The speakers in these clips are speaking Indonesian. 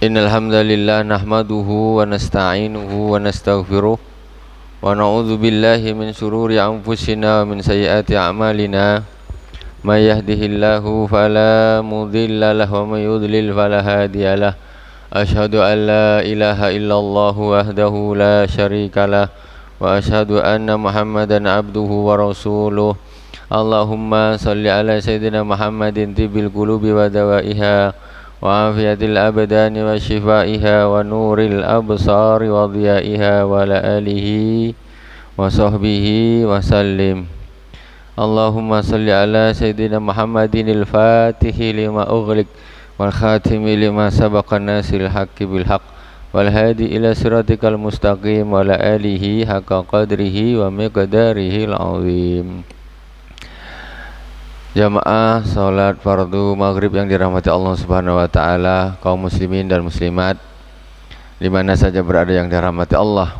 Innal hamdalillah nahmaduhu wa nasta'inuhu wa nastaghfiruh wa na'udzu billahi min shururi anfusina wa min sayyiati a'malina may yahdihillahu fala mudilla lahu wa may yudlil fala hadiyalah. Asyhadu an la ilaha illallah wahdahu la syarikalah wa asyhadu anna Muhammadan abduhu wa rasuluh. Allahumma salli ala sayyidina Muhammadin tibil qulubi wa dawaiha wa afiyatil abdani wa shifaiha wa nuril absari wa dhiyaiha wa ala alihi wa sahbihi wa sallim. Allahumma salli ala sayyidina Muhammadinil fatihi lima ughliq wal khatimi lima sabaqa nasil haqqi bil haqq wal hadi ila siratikal mustaqim wa ala alihi haqqa qadrihi wa miqdarihi al-azim. Jamaah salat fardu maghrib yang dirahmati Allah Subhanahu wa taala, kaum muslimin dan muslimat di mana saja berada yang dirahmati Allah.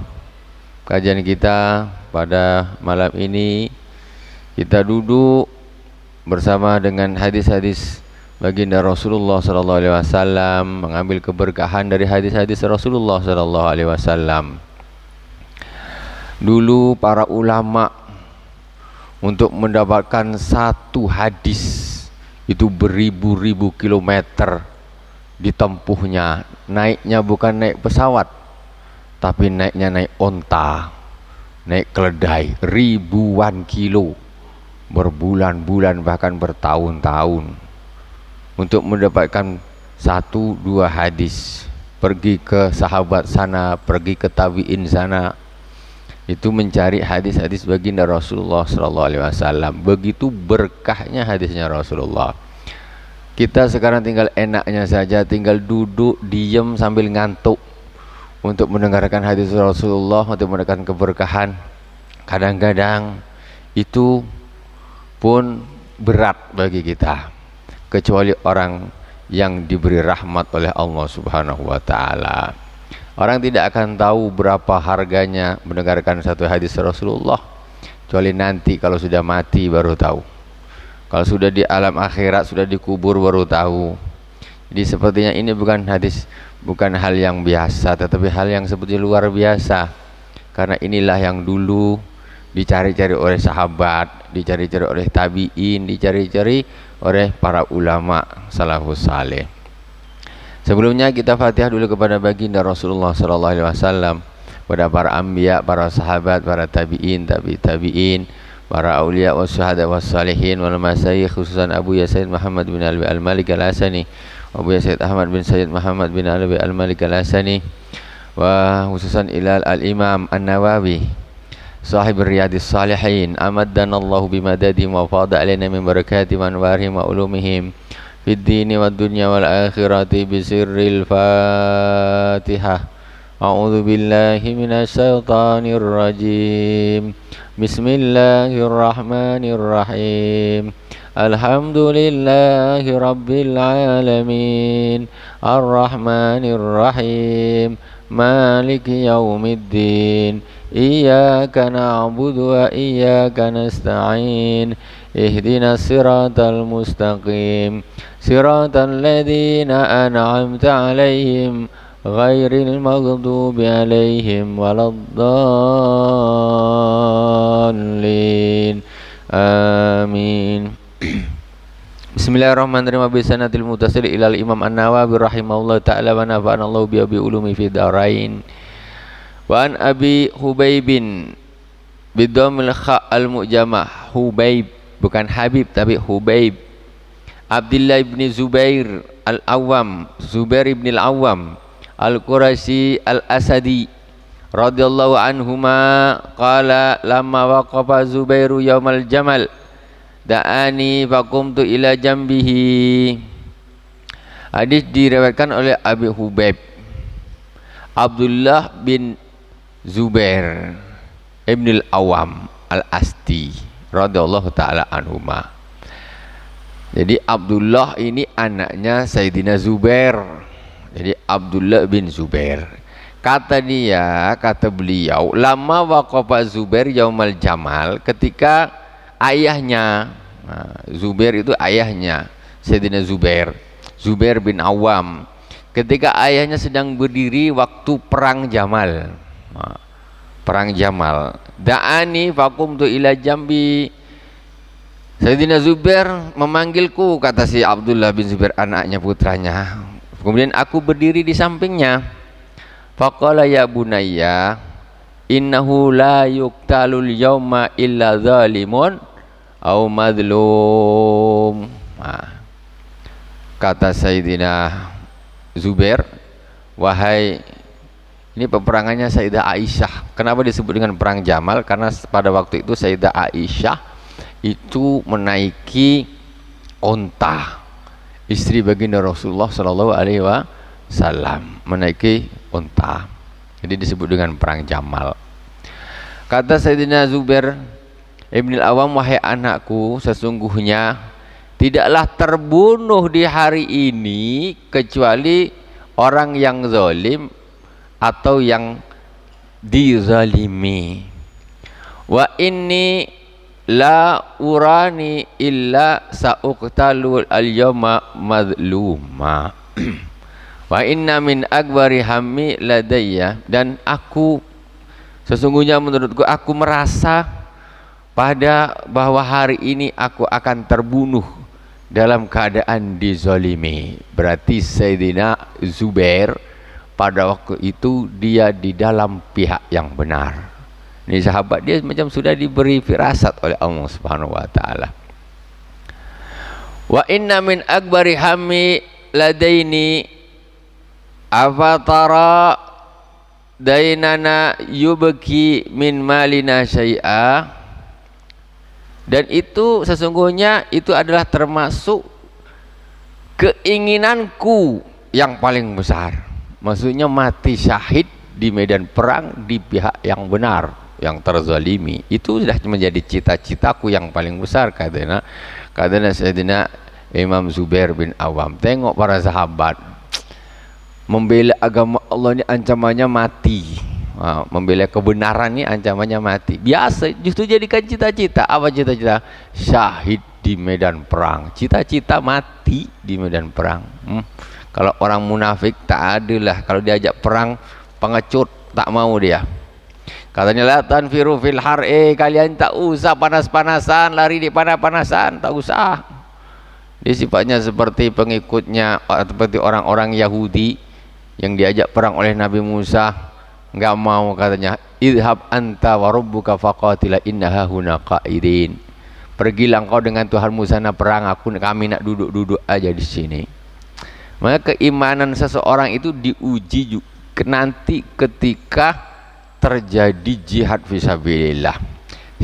Kajian kita pada malam ini kita duduk bersama dengan hadis-hadis baginda Rasulullah sallallahu alaihi wasallam, mengambil keberkahan dari hadis-hadis Rasulullah sallallahu alaihi wasallam. Dulu para ulama untuk mendapatkan satu hadis itu beribu-ribu kilometer ditempuhnya. Naiknya bukan naik pesawat, tapi naiknya naik onta, naik keledai, ribuan kilo, berbulan-bulan bahkan bertahun-tahun untuk mendapatkan satu dua hadis. Pergi ke sahabat sana, pergi ke tabi'in sana, itu mencari hadis-hadis baginda Rasulullah sallallahu alaihi wasallam. Begitu berkahnya hadisnya Rasulullah. Kita sekarang tinggal enaknya saja, tinggal duduk diam sambil ngantuk untuk mendengarkan hadis Rasulullah, untuk mendapatkan keberkahan. Kadang-kadang itu pun berat bagi kita, kecuali orang yang diberi rahmat oleh Allah Subhanahu wa taala. Orang tidak akan tahu berapa harganya mendengarkan satu hadis Rasulullah, kecuali nanti kalau sudah mati baru tahu. Kalau sudah di alam akhirat, sudah dikubur baru tahu. Jadi sepertinya ini bukan hadis, bukan hal yang biasa, tetapi hal yang seperti luar biasa. Karena inilah yang dulu dicari-cari oleh sahabat, dicari-cari oleh tabi'in, dicari-cari oleh para ulama salafus saleh. Sebelumnya kita Fatihah dulu kepada baginda Rasulullah sallallahu alaihi wasallam, kepada para anbiya, para sahabat, para tabi'in, tabi'in, para auliya was syuhada was salihin wal masyayikh, khususan Abu Yasaid Muhammad bin Alwi Al-Malik Al-Hasani, Abu Yasaid Ahmad bin Sayyid Muhammad bin Alwi Al-Malik Al-Hasani, wa khususan ilal Al-Imam An-Nawawi sahib Riyadhis Salihin, amaddanallahu bimadadihim wa fadha alaina min barakatihim wa anwarihim wa ulumihim fid dini wad dunya wal akhirati bisirril Fatihah. A'udzu billahi minasy syaithanir rajim. Bismillahirrahmanirrahim. Alhamdulillahi rabbil alamin. Arrahmanir rahim. Maliki yaumiddin. Iyyaka na'budu wa iyyaka nasta'in. Ihdinas siratal mustaqim. Siratal ladzina an'amta 'alaihim ghairil maghdubi 'alaihim waladdallin. Amin. Bismillahirrahmanirrahim. Bisanatil mutasil ilal Imam An-Nawawi rahimahullah ta'ala wa nafa'anallahu bi ulumi fid dharain. Wa an Abi Hubaibin bidhammil kha al-mu'jamah. Hubaib, bukan Habib tapi Hubaib, Abdullah bin Zubair Al-Awwam, Zubair bin Al-Awwam Al-Qurashi Al-Asadi radhiyallahu anhuma qala lamma waqafa Zubairu yaumal jamal da'ani faqumtu ila jambihi. Hadis diriwayatkan oleh Abi Hubaib Abdullah bin Zubair ibn Al-Awwam Al-Asti radhiyallahu ta'ala anhuma. Jadi Abdullah ini anaknya Sayyidina Zubair. Jadi Abdullah bin Zubair. Kata beliau, lama waqafa Zubair yaumal jamal, ketika ayahnya, Zubair itu ayahnya Sayyidina Zubair bin Awam, ketika ayahnya sedang berdiri waktu perang Jamal. Perang Jamal. Da'ani faqumtu ila jambi. Sayyidina Zubair memanggilku, kata si Abdullah bin Zubair, anaknya, putranya. Kemudian aku berdiri di sampingnya. Faqala ya bunayya innahu la yuqtalul yawma illa zalimun au madlum. Kata Sayyidina Zubair, wahai, ini peperangannya Sayyidah Aisyah. Kenapa disebut dengan perang Jamal? Karena pada waktu itu Sayyidah Aisyah itu menaiki onta, istri baginda Rasulullah Shallallahu Alaihi Wasallam, menaiki onta. Jadi disebut dengan perang Jamal. Kata Sayyidina Zubair Ibn al-Awam, wahai anakku, sesungguhnya tidaklah terbunuh di hari ini kecuali orang yang zalim atau yang dizalimi. Wa inni la urani illa sa'uqtalu al-yawma madluma. Wa inna min akbari hammi ladayya, dan aku, sesungguhnya menurutku, aku merasa bahwa hari ini aku akan terbunuh dalam keadaan dizalimi. Berarti Sayyidina Zubair pada waktu itu dia di dalam pihak yang benar. Ini sahabat dia macam sudah diberi firasat oleh Allah Subhanahu wa taala. Wa inna min akbari hammi ladaini afatara dainana yubki min malina syai'a. Dan itu sesungguhnya itu adalah termasuk keinginanku yang paling besar. Maksudnya mati syahid di medan perang di pihak yang benar, yang terzalimi. Itu sudah menjadi cita-citaku yang paling besar, katanya Sayyidina Imam Zubair bin Awam. Tengok para sahabat, membela agama Allah ini ancamannya mati. Membela kebenaran ini ancamannya mati. Biasa, justru jadikan cita-cita. Apa cita-cita? Syahid di medan perang. Cita-cita mati di medan perang. Kalau orang munafik tak adalah, kalau diajak perang pengecut, tak mau dia. Katanya la tanfiru fil har, kalian tak usah panas-panasan, lari di panas-panasan, tak usah. Dia sifatnya seperti pengikutnya, seperti orang-orang Yahudi yang diajak perang oleh Nabi Musa. Enggak mau, katanya, idhab anta wa rabbuka faqatila innaha huna qa'idin. Pergilah engkau dengan Tuhanmu sana perang, kami nak duduk-duduk aja di sini. Maka keimanan seseorang itu diuji nanti ketika terjadi jihad fisabilillah.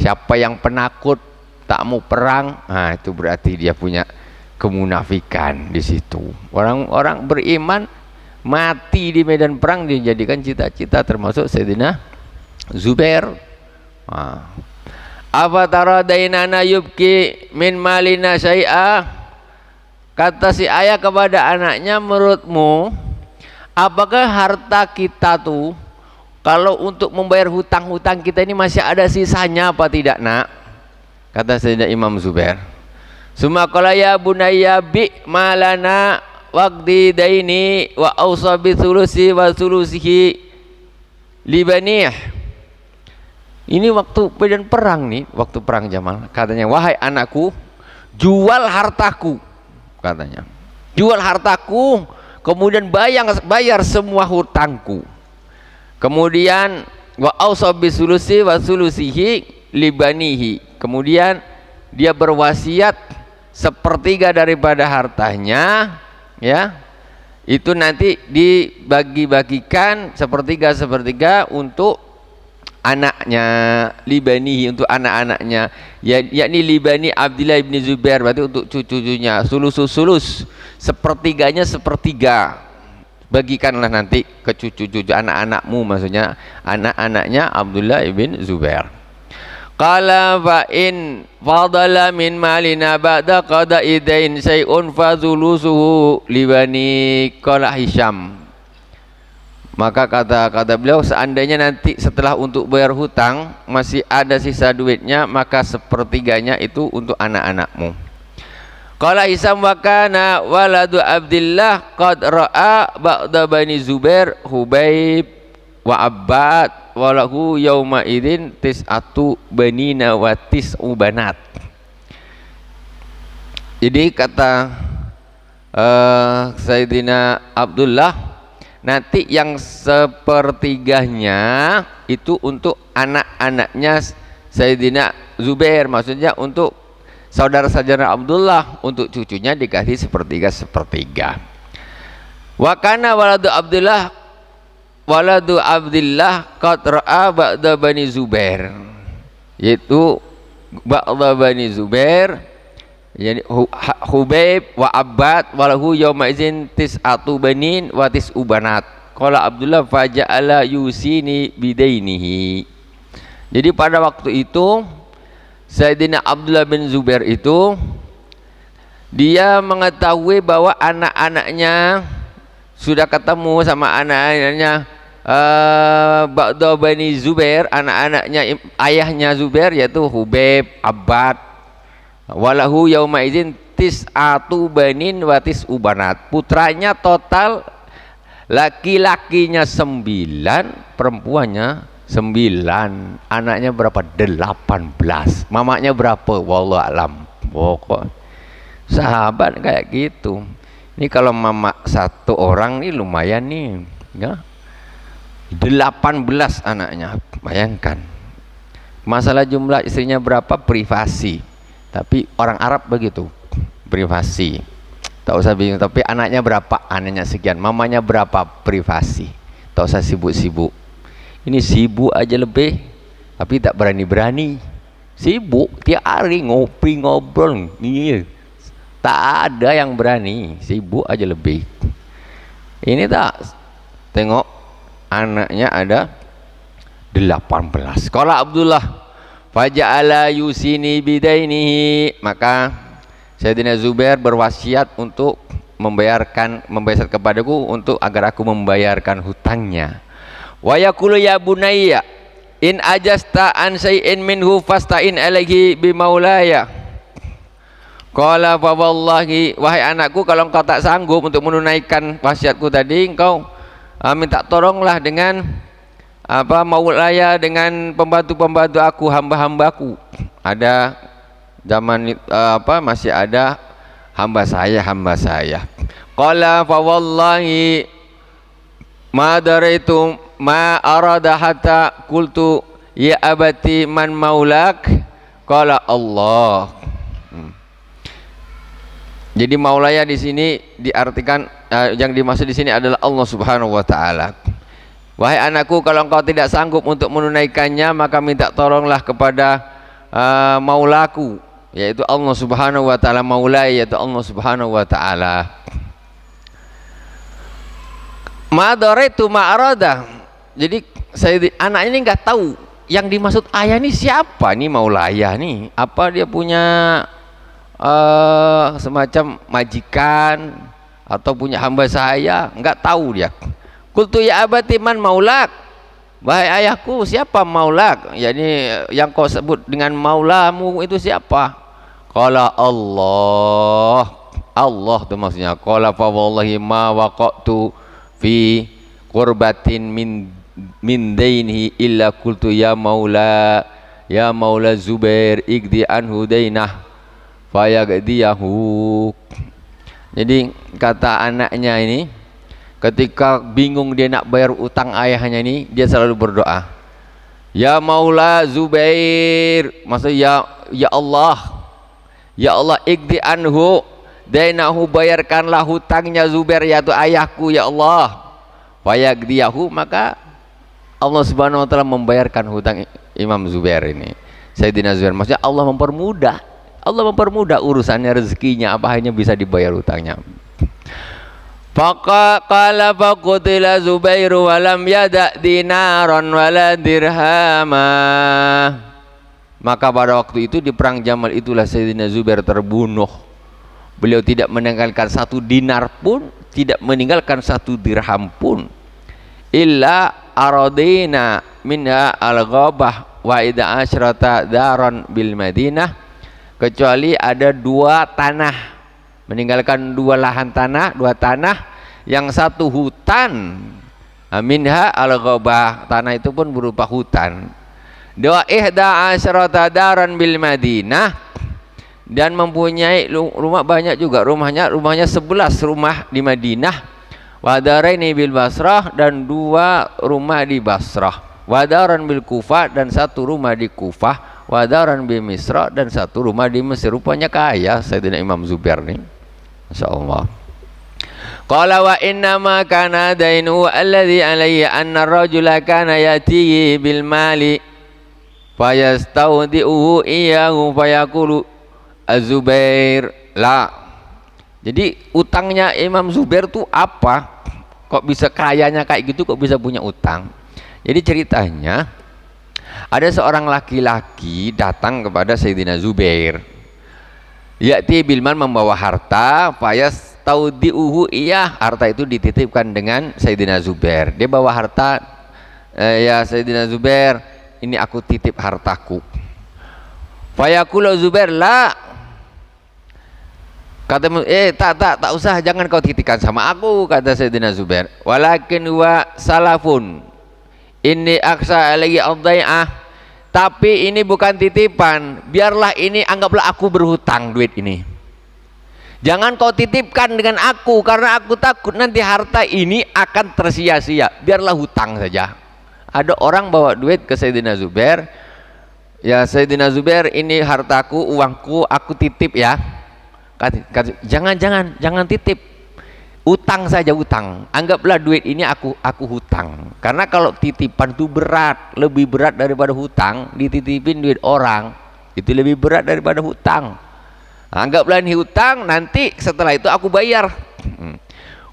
Siapa yang penakut tak mau perang, itu berarti dia punya kemunafikan di situ. Orang-orang beriman mati di medan perang dijadikan cita-cita, termasuk Sayyidina Zubair. Apa tara dainana yubki min malina syai'a. Kata si ayah kepada anaknya, menurutmu apakah harta kita tuh kalau untuk membayar hutang-hutang kita ini masih ada sisanya apa tidak, nak? Kata Sayyidina Imam Zubair, summa qala ya bunayya bi malana waqdi daini wa awsa bi thulusi wa thulusihi libanih. Ini waktu medan perang nih, waktu perang Jamal. Katanya, wahai anakku, jual hartaku, katanya, jual hartaku, kemudian bayar semua hutangku. Kemudian wa awsa bi thulusi wa thulusihi libanihi. Kemudian dia berwasiat sepertiga daripada hartanya, ya, itu nanti dibagi-bagikan sepertiga untuk anaknya, libanihi, untuk anak-anaknya, yakni libani Abdullah bin Zubair, berarti untuk cucu-cucunya, sulus sepertiganya sepertiga, bagikanlah nanti ke cucu-cucu anak-anakmu, maksudnya anak-anaknya Abdullah bin Zubair. Qala fa in fadala min malina ba'da qada'i dain syai'un fazulusuhu libani qala Hisham. Maka kata beliau, seandainya nanti setelah untuk bayar hutang masih ada sisa duitnya, maka sepertiganya itu untuk anak-anakmu. Qala Hisam wa kana waladu Abdillah qad ra'a ba'da bani Zubair Hubaib wa Abbad walahu yauma idzin tis'atu banina wa tis'u banat. Jadi kata Sayyidina Abdullah, nanti yang sepertiganya itu untuk anak-anaknya Sayyidina Zubair, maksudnya untuk saudara-saudara Abdullah, untuk cucunya dikasih sepertiga. Wa kana waladu Abdillah qad ra'a ba'da bani Zubair, yaitu ba'da bani Zubair, yani Hubaib wa Abbad walahu yauma idzin tis'atu banin wa tis'u banat. Qala Abdullah faja'ala yusini bidainihi. Jadi pada waktu itu Sayyidina Abdullah bin Zubair itu dia mengetahui bahwa anak-anaknya sudah ketemu sama anak-anaknya ba'da bani Zubair, anak-anaknya ayahnya Zubair, yaitu Hubaib, Abbad, walahu yauma idzin tis'atu banin wa tis'u banat. Putranya total, laki-lakinya 9, perempuannya 9, anaknya berapa? 18. Mamanya berapa? Wallahu alam. Pokok sahabat kayak gitu. Ini kalau mama satu orang nih lumayan nih, ya. 18 anaknya, bayangkan. Masalah jumlah istrinya berapa privasi. Tapi orang Arab begitu, privasi. Tak usah bingung. Tapi anaknya berapa? Anaknya sekian. Mamanya berapa? Privasi. Tak usah sibuk-sibuk. Ini sibuk aja lebih, tapi tak berani-berani. Sibuk tiap hari ngopi ngobrol, iya. Tak ada yang berani, sibuk aja lebih. Ini tak tengok anaknya ada 18. Qala Abdullah faja'ala yusini bidainihi, maka Sayyidina Zubair berwasiat untuk membayar kepadaku untuk agar aku membayarkan hutangnya. Wa yaqulu ya bunayya in ajasta an shay'in minhu fasta'in alaihi bi maulaya. Qala fa wallahi, wahai anakku, kalau engkau tak sanggup untuk menunaikan wasiatku tadi, engkau minta tolonglah dengan maulaya, dengan pembantu-pembantu aku, hamba-hambaku. Ada zaman masih ada hamba saya. Qala fa wallahi ma daraitu ma arada hatta qultu ya abati man maulak. Qala Allah. Jadi maulaya di sini diartikan yang dimaksud di sini adalah Allah Subhanahu wa taala. Wahai anakku, kalau engkau tidak sanggup untuk menunaikannya, maka minta tolonglah kepada maulaku, yaitu Allah Subhanahu wa taala. Maulaya yaitu Allah Subhanahu wa taala. Madaraitu ma'arada. Jadi anak ini nggak tahu yang dimaksud ayah ini siapa nih, maulaya nih. Apa dia punya semacam majikan atau punya hamba saya? Nggak tahu dia. Qultu ya abati man maulak, wahai ayahku, siapa maulak? Yani yang kau sebut dengan maulamu itu siapa? Qala Allah. Allah itu maksudnya. Qala fa wallahi ma waqatu fi qurbatin min dainihi illa qultu ya maula Zubair igdi anhu dainah fayagdiyahu. Jadi kata anaknya ini, ketika bingung dia nak bayar utang ayahnya ini, dia selalu berdoa, ya maula Zubair, maksudnya ya Allah igdi anhu dainahu, bayarkanlah hutangnya Zubair, yaitu ayahku, ya Allah. Fayagdiyahu, maka Allah Subhanahu wa taala membayarkan hutang Imam Zubair ini, Sayyidina Zubair. Maksudnya Allah mempermudah urusannya, rezekinya, apa hanya bisa dibayar hutangnya. Faqala faqutila Zubairu walam yada dinaran wala dirhama. Maka pada waktu itu di perang Jamal itulah Sayyidina Zubair terbunuh. Beliau tidak meninggalkan 1 dinar pun, tidak meninggalkan 1 dirham pun. Illa aradina minha al-ghabah wa idza asyrata daran bil Madinah, kecuali ada 2 tanah meninggalkan dua lahan tanah, dua tanah, yang satu hutan. Minha al-ghabah, tanah itu pun berupa hutan. Dua ihda asyrata daran bil Madinah, dan mempunyai rumah banyak juga, rumahnya 11 rumah di Madinah. Wa daraini bil Basrah, dan 2 rumah di Basrah. Wa daran bil Kufah, dan 1 rumah di Kufah. Wa daran bil Misra, dan 1 rumah di Mesir. Rupanya kaya Sayyidina Imam Zubair nih, masyaallah. Qala wa inna ma kana dainu alladhi alayhi anna ar-rajula kana yatihi bil mali fayastawdi'uhu iyyahu fayaqulu Az-Zubair la. Jadi utangnya Imam Zubair tuh apa? Kok bisa kayanya kayak gitu, kok bisa punya utang? Jadi ceritanya ada seorang laki-laki datang kepada Sayyidina Zubair. Ya'ti bilman, membawa harta, fayastaudiuhu iya, harta itu dititipkan dengan Sayyidina Zubair. Dia bawa harta, ya Sayyidina Zubair, ini aku titip hartaku. Fayaqulu Zubair la. Kata tak usah, jangan kau titipkan sama aku, kata Sayyidina Zubair. Walakin wa salafun inni aksa alaihi ad-dai'ah, tapi ini bukan titipan, biarlah ini, anggaplah aku berhutang duit ini. Jangan kau titipkan dengan aku, karena aku takut nanti harta ini akan tersia-sia. Biarlah hutang saja. Ada orang bawa duit ke Sayyidina Zubair, ya Sayyidina Zubair, ini hartaku, uangku, aku titip ya. Jangan titip, utang saja, utang. Anggaplah duit ini aku hutang. Karena kalau titipan itu berat, lebih berat daripada hutang. Dititipin duit orang itu lebih berat daripada hutang. Anggaplah ini hutang, nanti setelah itu aku bayar.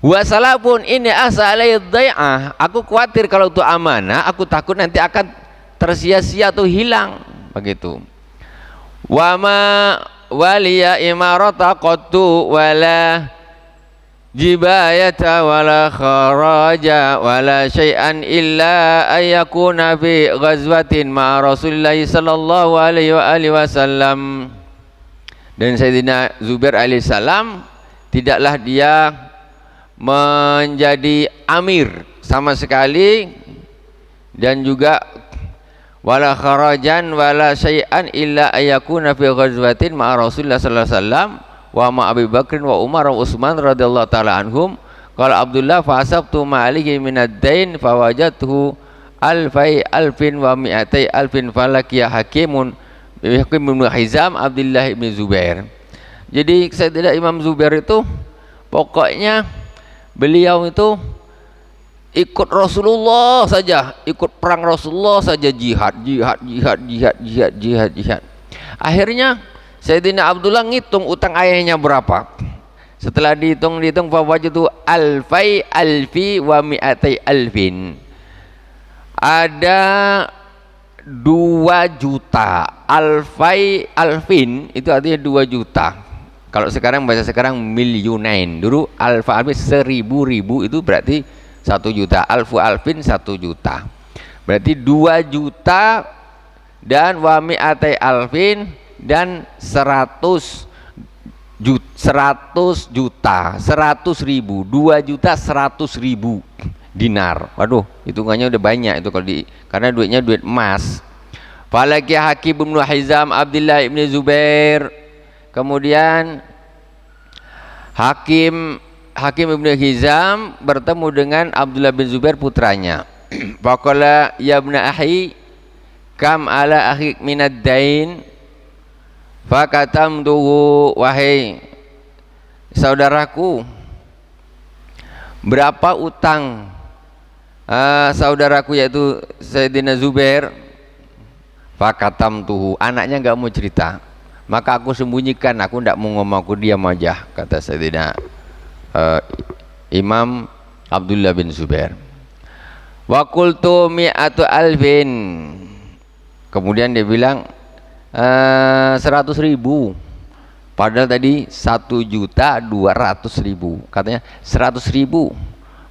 Wasalapun ini asalai dai'ah, aku khawatir kalau itu amanah, aku takut nanti akan tersia-sia atau hilang, begitu. Wama waliya imarata qattu wala jibayata wala kharaja wala syai'an illa ayyakuna fi ghazwatin ma Rasulullah sallallahu alaihi wasallam. Dan Sayyidina Zubair alaihissalam tidaklah dia menjadi amir sama sekali, dan juga wala kharajan wala syai'an illa ayyakuna fi ghazwatin ma Rasulullah sallallahu alaihi wasallam wa ma Abi Bakrin wa Umar wa Utsman radhiyallahu taala anhum. Qala Abdullah fa asabtu ma alihi min ad-dain fa wajadtuhu alfin wa mi'atai alfin falakiya Hakim bin Hizam Abdullah bin Zubair. Jadi Sayyidina Imam Zubair itu pokoknya beliau itu ikut Rasulullah saja, ikut perang Rasulullah saja, jihad. Akhirnya Sayyidina Abdullah ngitung utang ayahnya berapa. Setelah dihitung fawajadu alfi wa mi'atai alfin. Ada 2 juta. Alfin itu artinya 2 juta. Kalau sekarang bahasa sekarang milyunain. Dulu alfin 1000 itu berarti 1 juta. Alfin 1 juta. Berarti 2 juta dan wa mi'atai alfin dan 100 juta, 100 ribu, 2 juta 100 ribu dinar. Waduh, hitungannya udah banyak itu kalau karena duitnya duit emas. Falaki Hakim bin Hizam Abdullah bin Zubair. Kemudian Hakim bin Hizam bertemu dengan Abdullah bin Zubair putranya. Faqala ya ibn ahi kam ala akhik minad dain fakatamtuhu, wahai saudaraku, berapa utang saudaraku yaitu Sayyidina Zubair. Fakatamtuhu, anaknya nggak mau cerita, maka aku sembunyikan, aku tidak mau ngomong, aku diam aja, kata Sayyidina Imam Abdullah bin Zubair. Wa qultu mi'atu alfin, kemudian dia bilang 100 ribu, padahal tadi 1.200.000, katanya 100 ribu.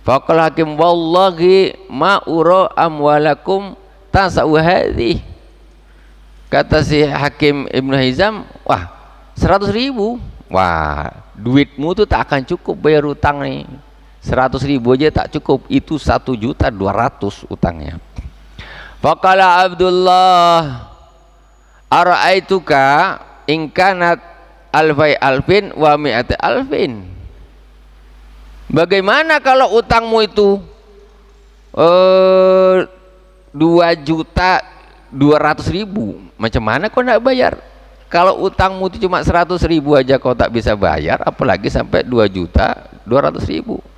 Faqal Hakim wallahi ma ura amwalakum tasau hadhi, kata si Hakim Ibnu Hizam, wah 100 ribu Wah, duitmu tuh tak akan cukup bayar utang nih. 100.000 aja tak cukup, itu 1.200.000 utangnya. Faqala Abdullah, ara'aituka in kanat alfai alfin wa mi'ati alfin. Bagaimana kalau utangmu itu 2.200.000? Macam mana kau nak bayar? Kalau utangmu itu cuma 100.000 aja kau tak bisa bayar, apalagi sampai 2.200.000.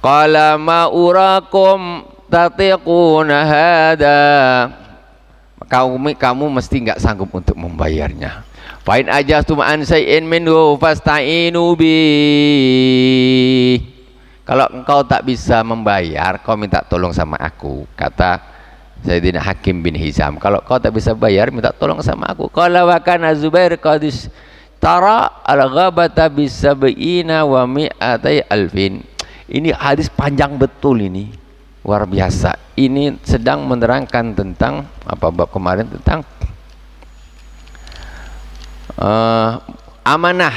Qala ma urakum tatiquna hada. Kamu mesti nggak sanggup untuk membayarnya. Fa in ajastum an shay'in minhu fasta'inu bi. Kalau engkau tak bisa membayar, kau minta tolong sama aku, kata Sayyidina Hakim bin Hizam. Kalau kau tak bisa bayar, minta tolong sama aku. Qala wa kana Zubair qadis tara al-ghabata bisab'ina wa mi'atai alfin. Ini hadis panjang betul ini, luar biasa. Ini sedang menerangkan tentang apa bab kemarin, tentang amanah.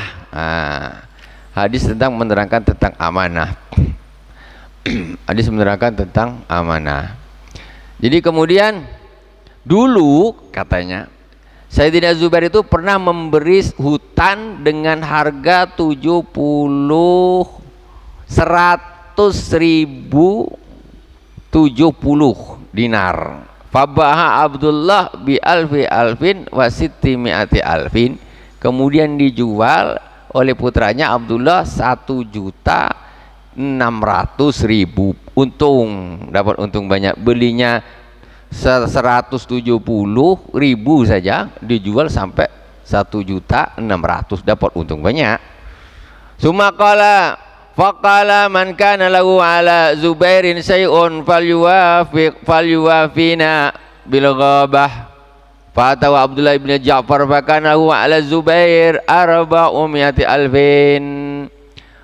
Hadis tentang menerangkan tentang amanah. Hadis menerangkan tentang amanah. Jadi kemudian dulu katanya Sayyidina Zubair itu pernah memberi hutan dengan harga 100.000 70 dinar. Fabaha Abdullah bi alfi alfin wa sitti mi'ati alfin. Kemudian dijual oleh putranya Abdullah 1.600.000. Untung, dapat untung banyak. Belinya 170.000 saja, dijual sampai 1.600.000, dapat untung banyak. Sumakala faqala man kana lahu ala Zubairin syai'un falyuwafina bil ghabah. Fatawa Abdullah bin Ja'far fakana lahu ala Zubair 400 alfin.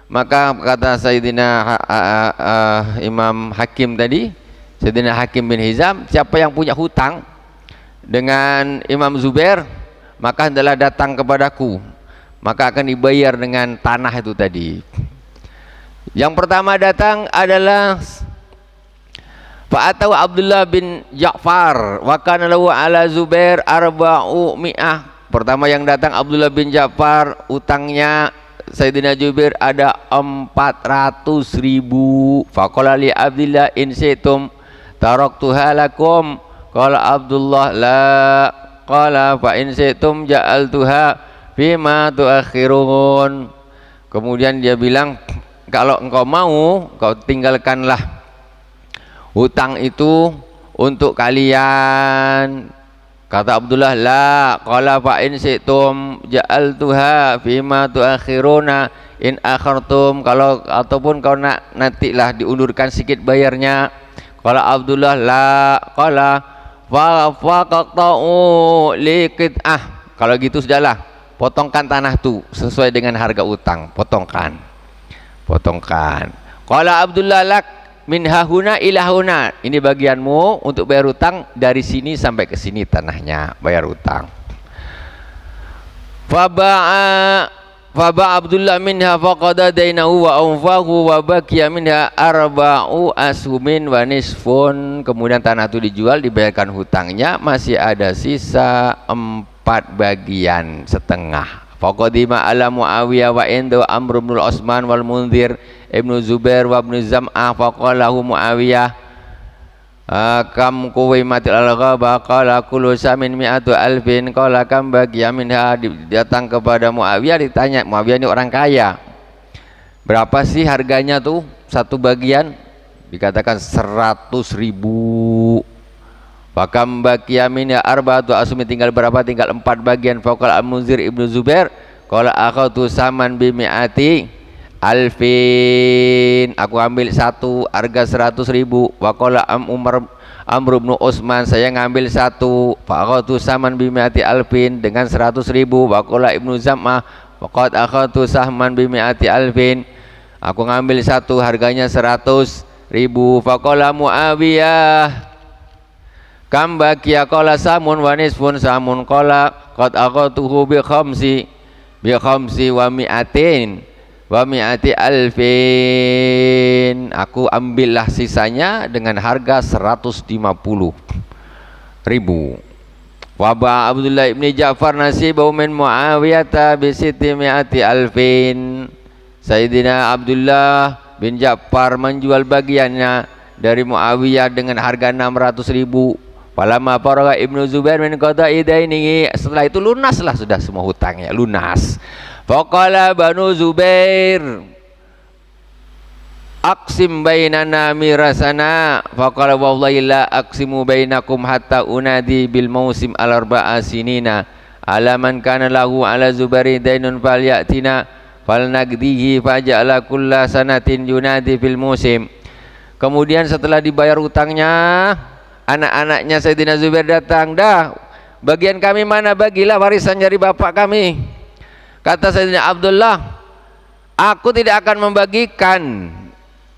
Maka kata Sayyidina Imam Hakim tadi, Sayyidina Hakim bin Hizam, siapa yang punya hutang dengan Imam Zubair, maka hendaklah datang kepadaku, maka akan dibayar dengan tanah itu tadi. Yang pertama datang adalah Fa'atau Abdullah bin Ja'far wa kana lahu ala Zubair 400. Pertama yang datang Abdullah bin Ja'far, utangnya Sayyidina Zubair ada 400.000. Faqala li Abdullah in syi'tum taraktuha lakum. Qala Abdullah la. Qala fa in syi'tum ja'altuha fima tuakhirun. Kemudian dia bilang, kalau engkau mau, kau tinggalkanlah hutang itu untuk kalian. Kata Abdullah la. Qala fa in syi'tum ja'altuha fima tuakhiruna in akhartum. Kalau ataupun kau nak nantilah diundurkan sedikit bayarnya. Qala Abdullah la. Qala fa faqatu liqit'ah. Kalau gitu sudahlah, potongkan tanah tu sesuai dengan harga utang, potongkan. Qala Abdullah lak min hahuna ila huna. Ini bagianmu untuk bayar utang, dari sini sampai ke sini tanahnya, bayar utang. Faba Abdullah minha faqada dainahu wa anfahu wa baqiya minha 4 ashumin wa nisfun. Kemudian tanah itu dijual, dibayarkan hutangnya, masih ada sisa 4 bagian setengah. Faqadima ala Muawiyah wa indu Amr bin Utsman wal Munzir Ibnu Zubair wa Ibnu Zam'ah. Faqalahu Muawiyah kam kuwimatil al-ghaba. Qala kullu samin mi'atu alfin. Qala kam bagiya minha. Datang kepada Muawiyah, ditanya. Muawiyah ini orang kaya, berapa sih harganya tuh satu bagian? Dikatakan 100.000. Fakam baqiya minha 4 asumi, tinggal berapa? Tinggal 4 bagian. Faqala Al-Munzir Ibnu Zubair qala akhadtu saman bi mi'ati alfin. Aku ambil satu harga 100.000. Waqala Amr bin Utsman, saya ngambil satu. Faqatu saman bi mi'ati alfin, dengan 100.000. Waqala Ibnu Zam'ah faqad akhadtu sahman bi mi'ati alfin, aku ngambil satu harganya 100.000. Faqala Muawiyah kam baqiya. Qala samun wa nisfun samun. Qala qad akhadtuhu bi khamsi bi khamsi wa mi'atin wa mi'ati alfin, aku ambillah sisanya dengan harga 150.000. Waba Abdullah ibn Ja'far nasibahu min Muawiyah bi sitti mi'ati alfin, Sayyidina Abdullah bin Ja'far menjual bagiannya dari Muawiyah dengan harga 600.000. Falamma faraga Ibnu Zubair min qada'i dainihi, setelah itu lunaslah sudah semua hutangnya, lunas. Faqala Banu Zubair aqsim bainana mirasana, faqala wallahi la aqsimu bainakum hatta unadi bil mausim al arba'a sinina ala man kana lahu ala Zubairi dainun falyatina falnagdihi faja'ala kulla sanatin yunadi fil musim. Kemudian setelah dibayar hutangnya, anak-anaknya Sayyidina Zubair datang, dah bagian kami mana, bagilah warisan dari bapak kami. Kata Sayyidina Abdullah, aku tidak akan membagikan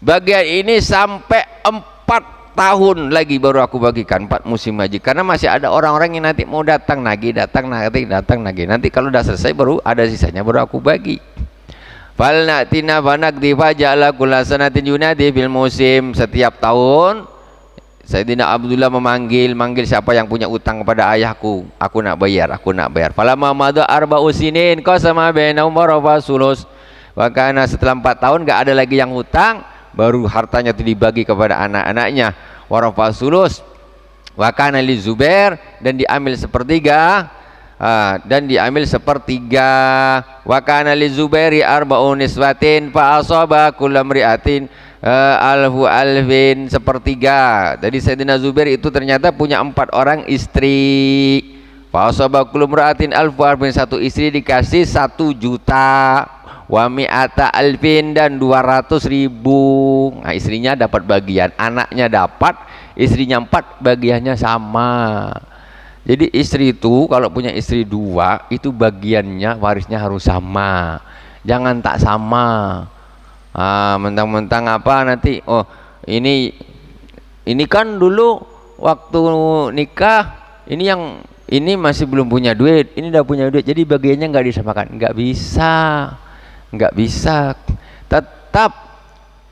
bagian ini sampai 4 tahun lagi baru aku bagikan, 4 musim haji, karena masih ada orang-orang yang nanti mau datang lagi. Nanti kalau udah selesai baru ada sisanya, baru aku bagi. Fal natina fanaqdi faja'ala kullasanatin yunadi fil musim. Setiap tahun Sayyidina Abdullah memanggil siapa yang punya utang kepada ayahku, aku nak bayar. Falamma madha arba'u sinin qasama bainahum wa sulus. Karena setelah 4 tahun gak ada lagi yang hutang, baru hartanya itu dibagi kepada anak-anaknya. Warafa sulus wa kana li Zubair, dan diambil sepertiga. Wa kana li Zubairi arba'u niswatin fa asaba kullu mri'atin alfu alfin, sepertiga. Jadi Sayyidina Zubair itu ternyata punya 4 orang istri. Fa asaba kullu mri'atin alfu alfin, satu istri dikasih 1 juta. Wa mi'ata alfin, dan 200.000. Nah, istrinya dapat bagian, anaknya dapat, istrinya 4, bagiannya sama. Jadi istri itu kalau punya istri 2 itu bagiannya warisnya harus sama, jangan tak sama. Mentang-mentang apa nanti, oh ini kan dulu waktu nikah ini masih belum punya duit, ini udah punya duit, jadi bagiannya nggak disamakan. Nggak bisa. Tetap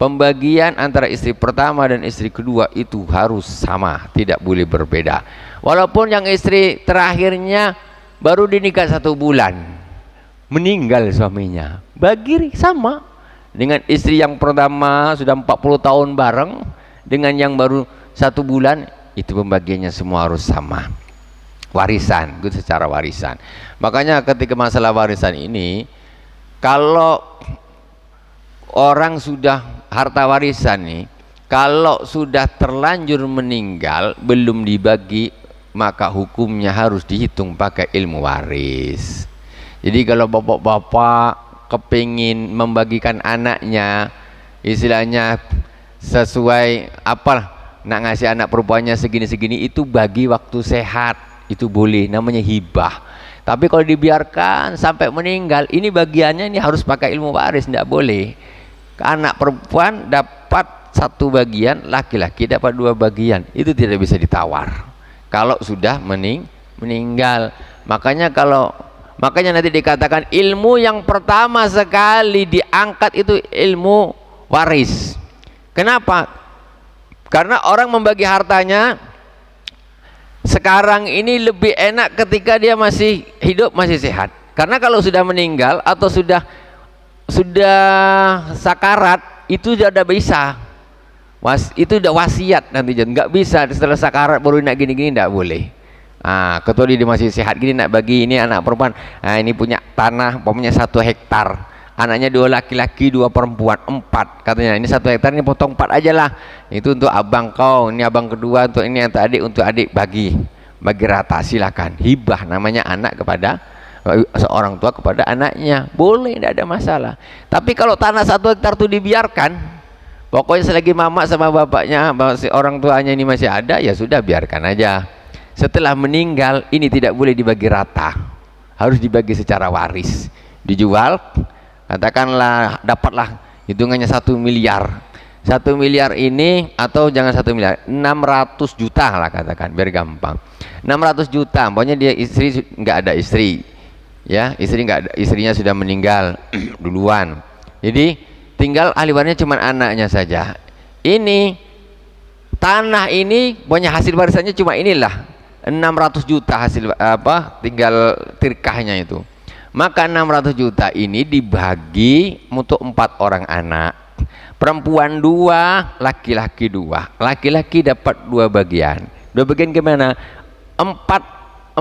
pembagian antara istri pertama dan istri kedua itu harus sama, tidak boleh berbeda. Walaupun yang istri terakhirnya baru dinikah 1 bulan meninggal suaminya, bagi sama dengan istri yang pertama sudah 40 tahun bareng dengan yang baru 1 bulan, itu pembagiannya semua harus sama. Warisan, itu secara warisan. Makanya ketika masalah warisan ini, kalau orang sudah harta warisan nih, kalau sudah terlanjur meninggal belum dibagi, maka hukumnya harus dihitung pakai ilmu waris. Jadi kalau bapak-bapak kepingin membagikan anaknya, istilahnya sesuai apa, nak ngasih anak perempuannya segini-segini, itu bagi waktu sehat, itu boleh, namanya hibah. Tapi kalau dibiarkan sampai meninggal, ini bagiannya ini harus pakai ilmu waris, tidak boleh. Anak perempuan dapat 1 bagian, laki-laki dapat 2 bagian, itu tidak bisa ditawar kalau sudah meninggal. Makanya nanti dikatakan ilmu yang pertama sekali diangkat itu ilmu waris. Kenapa? Karena orang membagi hartanya sekarang ini lebih enak ketika dia masih hidup, masih sehat. Karena kalau sudah meninggal atau sudah sakarat, itu sudah bisa. Itu udah wasiat nanti, nggak bisa setelah sakarat baru nak gini-gini, nggak boleh. Kecuali dia masih sehat gini nak bagi, ini anak perempuan, ini punya tanah punya 1 hektar, anaknya 2 laki-laki 2 perempuan 4, katanya ini 1 hektar ini potong 4 aja lah, itu untuk abang kau, ini abang kedua, untuk ini untuk adik, bagi rata, silakan. Hibah namanya, anak kepada seorang tua kepada anaknya, boleh, tidak ada masalah. Tapi kalau tanah 1 hektar itu dibiarkan, pokoknya selagi mama sama bapaknya, orang tuanya ini masih ada, ya sudah biarkan aja. Setelah meninggal ini tidak boleh dibagi rata, harus dibagi secara waris. Dijual, katakanlah dapatlah hitungannya 1 miliar. 1 miliar ini, atau jangan 1 miliar, 600 juta lah katakan, biar gampang. 600 juta, pokoknya dia istri nggak ada istri, ya, istrinya sudah meninggal duluan. Jadi tinggal ahli warisnya cuma anaknya saja. Ini tanah ini punya hasil warisannya cuma inilah 600 juta hasil tinggal tirkahnya itu. Maka 600 juta ini dibagi untuk 4 orang anak, perempuan 2, laki-laki 2. Laki-laki dapat 2 bagian. 2 bagian gimana? 4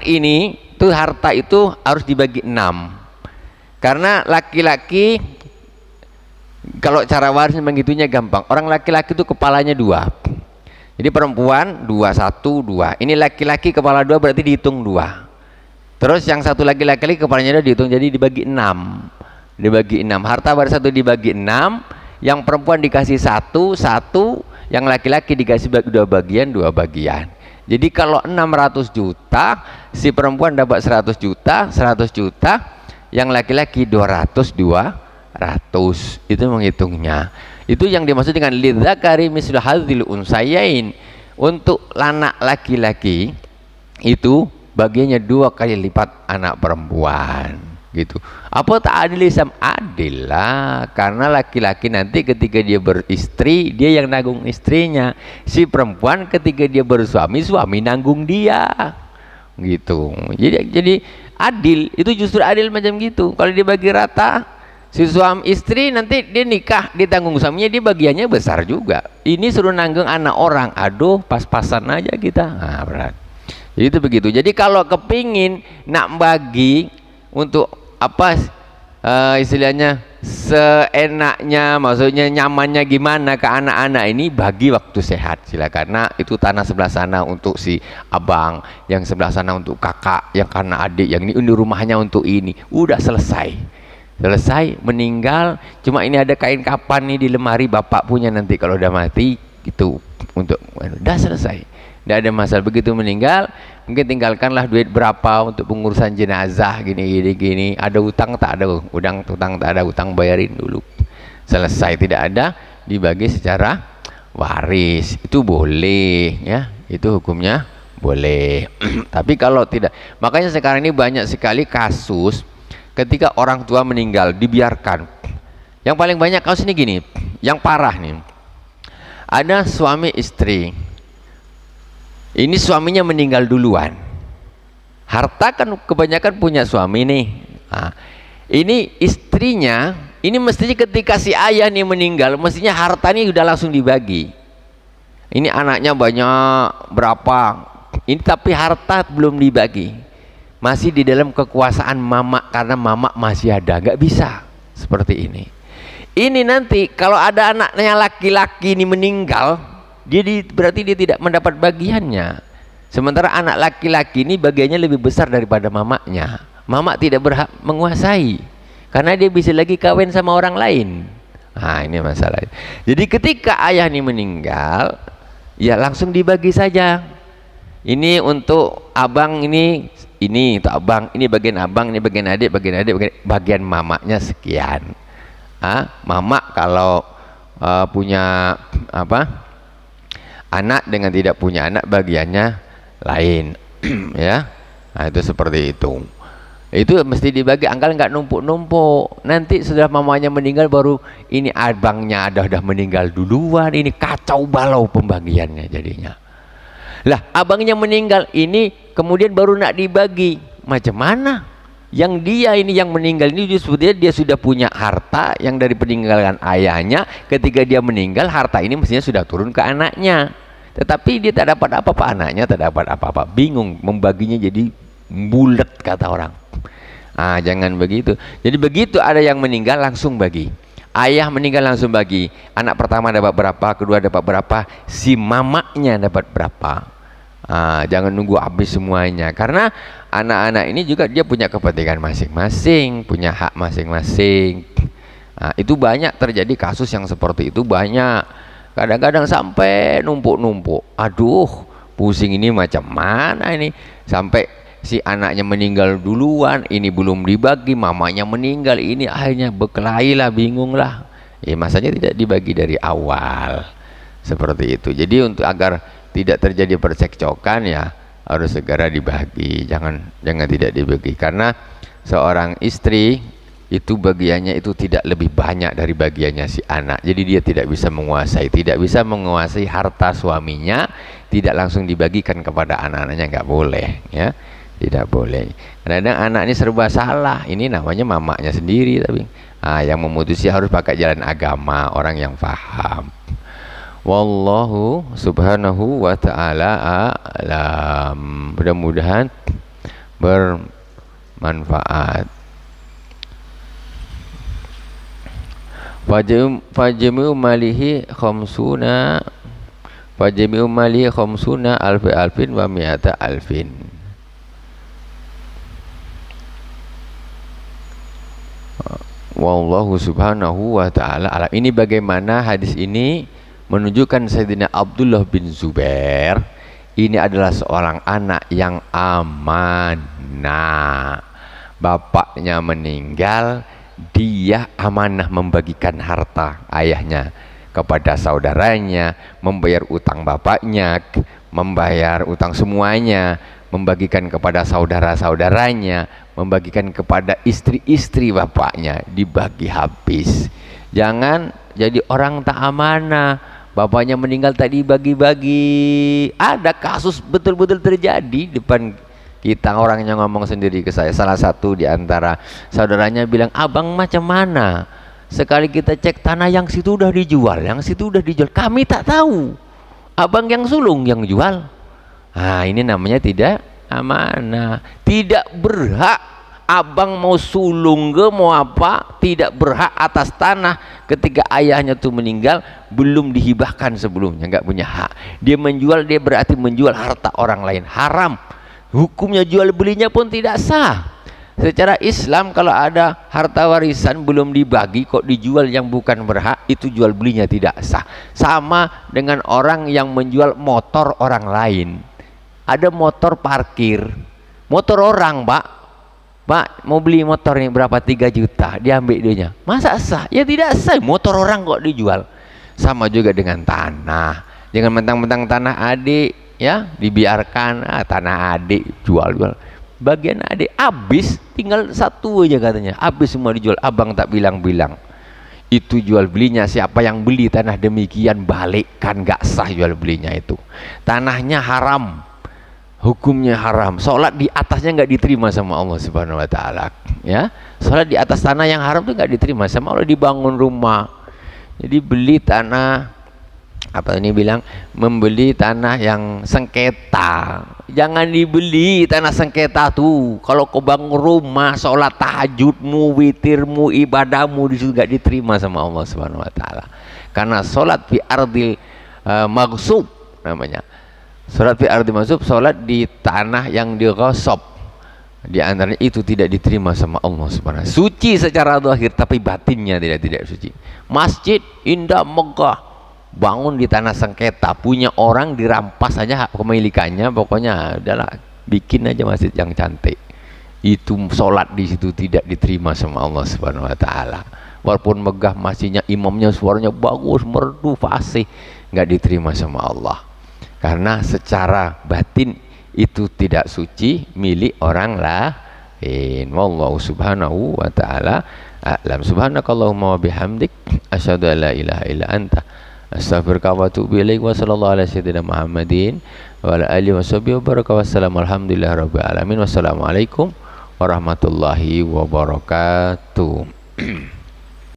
ini tuh harta itu harus dibagi 6. Karena laki-laki kalau cara waris begitunya gampang. Orang laki-laki itu kepalanya 2. Jadi perempuan 2, 1, 2. Ini laki-laki kepala 2 berarti dihitung 2. Terus yang satu lagi laki-laki kepalanya 2 dihitung, jadi dibagi 6. Dibagi 6. Harta waris satu dibagi 6. Yang perempuan dikasih 1, yang laki-laki dikasih 2 bagian, 2 bagian. Jadi kalau 600 juta, si perempuan dapat 100 juta, yang laki-laki 200. Itu menghitungnya. Itu yang dimaksud dengan lidzakari mislu hadzil unsayain. Untuk anak laki-laki itu bagiannya 2 kali lipat anak perempuan, gitu. Apa tak adil? Islam adil lah, karena laki-laki nanti ketika dia beristri, dia yang nanggung istrinya. Si perempuan ketika dia bersuami, suami nanggung dia, gitu. Jadi adil, itu justru adil macam gitu. Kalau dibagi rata, si suami istri nanti dia nikah ditanggung suaminya, dia bagiannya besar juga. Ini suruh nanggung anak orang, aduh pas-pasan aja kita. Nah, berat. Jadi itu begitu. Jadi kalau kepingin nak bagi untuk istilahnya seenaknya, maksudnya nyamannya gimana ke anak-anak ini, bagi waktu sehat silakan. Karena itu tanah sebelah sana untuk si abang, yang sebelah sana untuk kakak, yang karena adik, yang ini rumahnya untuk ini. Udah selesai meninggal, cuma ini ada kain kapan nih di lemari bapak punya, nanti kalau udah mati gitu, untuk udah selesai, tidak ada masalah. Begitu meninggal mungkin tinggalkanlah duit berapa untuk pengurusan jenazah, gini, ada utang tak ada utang, tak ada utang, bayarin dulu, selesai. Tidak ada dibagi secara waris, itu boleh ya, itu hukumnya boleh. Tapi kalau tidak, makanya sekarang ini banyak sekali kasus ketika orang tua meninggal dibiarkan. Yang paling banyak kasus ini gini, yang parah nih, ada suami istri, ini suaminya meninggal duluan, harta kan kebanyakan punya suami nih. Nah, ini istrinya, ini mestinya ketika si ayah nih meninggal, mestinya harta ini udah langsung dibagi. Ini anaknya banyak berapa, ini tapi harta belum dibagi, masih di dalam kekuasaan mama, karena mama masih ada, nggak bisa seperti ini. Ini nanti kalau ada anaknya laki-laki ini meninggal, berarti dia tidak mendapat bagiannya. Sementara anak laki-laki ini bagiannya lebih besar daripada mamanya. Mama tidak berhak menguasai, karena dia bisa lagi kawin sama orang lain. Nah, ini masalah. Jadi ketika ayah ini meninggal, ya langsung dibagi saja. Ini untuk abang, ini untuk abang, ini bagian abang, ini bagian adik, bagian mamanya sekian. Mama kalau punya anak dengan tidak punya anak bagiannya lain. Ya, nah itu seperti itu. Itu mesti dibagi, anggal nggak numpuk-numpuk. Nanti setelah mamanya meninggal baru ini abangnya udah meninggal duluan, ini kacau balau pembagiannya jadinya. Lah abangnya meninggal ini kemudian baru nak dibagi, macam mana? Yang dia ini yang meninggal ini sebetulnya dia sudah punya harta yang dari peninggalan ayahnya. Ketika dia meninggal, harta ini mestinya sudah turun ke anaknya, tetapi dia tak dapat apa-apa, anaknya tak dapat apa-apa, bingung membaginya, jadi bulat kata orang. Jangan begitu. Jadi begitu ada yang meninggal langsung bagi. Ayah meninggal langsung bagi, anak pertama dapat berapa, kedua dapat berapa, si mamanya dapat berapa. Jangan nunggu habis semuanya, karena anak-anak ini juga dia punya kepentingan masing-masing, punya hak masing-masing. Itu banyak terjadi kasus yang seperti itu, banyak. Kadang-kadang sampai numpuk-numpuk, aduh pusing, ini macam mana ini, sampai si anaknya meninggal duluan, ini belum dibagi, mamanya meninggal, ini akhirnya berkelahi lah, bingung lah. Masanya tidak dibagi dari awal, seperti itu. Jadi untuk agar tidak terjadi percekcokan, ya harus segera dibagi, jangan tidak dibagi, karena seorang istri itu bagiannya itu tidak lebih banyak dari bagiannya si anak. Jadi dia tidak bisa menguasai harta suaminya, tidak langsung dibagikan kepada anak-anaknya, nggak boleh ya, tidak boleh. Kadang-kadang anak ini serba salah, ini namanya mamaknya sendiri, tapi yang memutusi harus pakai jalan agama, orang yang paham. Wallahu subhanahu wa ta'ala a'lam. Mudah-mudahan bermanfaat. Fajmi'u malihi khamsuna alfin wa mi'ata alfin. Wallahu subhanahu wa ta'ala alam. Ini bagaimana hadis ini menunjukkan Sayyidina Abdullah bin Zubair ini adalah seorang anak yang amanah. Bapaknya meninggal, dia amanah membagikan harta ayahnya kepada saudaranya, membayar utang bapaknya, membayar utang semuanya, membagikan kepada saudara-saudaranya, membagikan kepada istri-istri bapaknya, dibagi habis. Jangan jadi orang tak amanah, bapaknya meninggal tak dibagi-bagi. Ada kasus betul-betul terjadi depan kita, orangnya ngomong sendiri ke saya. Salah satu di antara saudaranya bilang, abang macam mana? Sekali kita cek tanah yang situ udah dijual, yang situ udah dijual. Kami tak tahu. Abang yang sulung yang jual. Ini namanya tidak amanah. Tidak berhak abang mau sulung ke mau apa, tidak berhak atas tanah ketika ayahnya tuh meninggal belum dihibahkan sebelumnya, nggak punya hak. Dia menjual, dia berarti menjual harta orang lain, haram. Hukumnya jual belinya pun tidak sah. Secara Islam kalau ada harta warisan belum dibagi kok dijual yang bukan berhak, itu jual belinya tidak sah. Sama dengan orang yang menjual motor orang lain. Ada motor parkir, motor orang, Pak mau beli motor ini berapa, 3 juta, diambil dianya, masa sah? Ya tidak sah, motor orang kok dijual. Sama juga dengan tanah, jangan mentang-mentang tanah adik ya dibiarkan, tanah adik jual bagian adik habis, tinggal satu aja katanya, habis semua dijual, abang tak bilang-bilang. Itu jual belinya siapa yang beli tanah demikian balikkan, gak sah jual belinya. Itu tanahnya haram, hukumnya haram. Sholat di atasnya nggak diterima sama Allah Subhanahu wa ta'ala ya. Sholat di atas tanah yang haram itu nggak diterima sama Allah. Dibangun rumah, jadi beli tanah, apa ini bilang, membeli tanah yang sengketa. Jangan dibeli tanah sengketa tuh. Kalau kau bangun rumah, sholat tahajudmu, witirmu, ibadahmu di situ nggak diterima sama Allah Subhanahu wa ta'ala. Karena sholat fi ardil maghsub namanya. Sholat fi ardi maghsub, sholat di tanah yang dighasab. Di antaranya itu tidak diterima sama Allah Subhanahu. Suci secara zahir tapi batinnya tidak suci. Masjid indah megah, bangun di tanah sengketa, punya orang, dirampas saja hak kepemilikannya, pokoknya adalah bikin aja masjid yang cantik. Itu sholat di situ tidak diterima sama Allah Subhanahu wa ta'ala. Walaupun megah masjidnya, imamnya suaranya bagus, merdu, fasih, nggak diterima sama Allah. Karena secara batin itu tidak suci, milik orang lain. Wallahu subhanahu wa ta'ala a'lam. Subhanakallahumma wa bihamdik, asyhadu an la ilaha illa anta, astaghfiruka wa atubu ilaik. Wa sallallahu ala sayyidina Muhammadin wa ala alihi washabihi wa baraka. Wassalamu alhamdulillahirabbil alamin. Wassalamualaikum warahmatullahi wabarakatuh.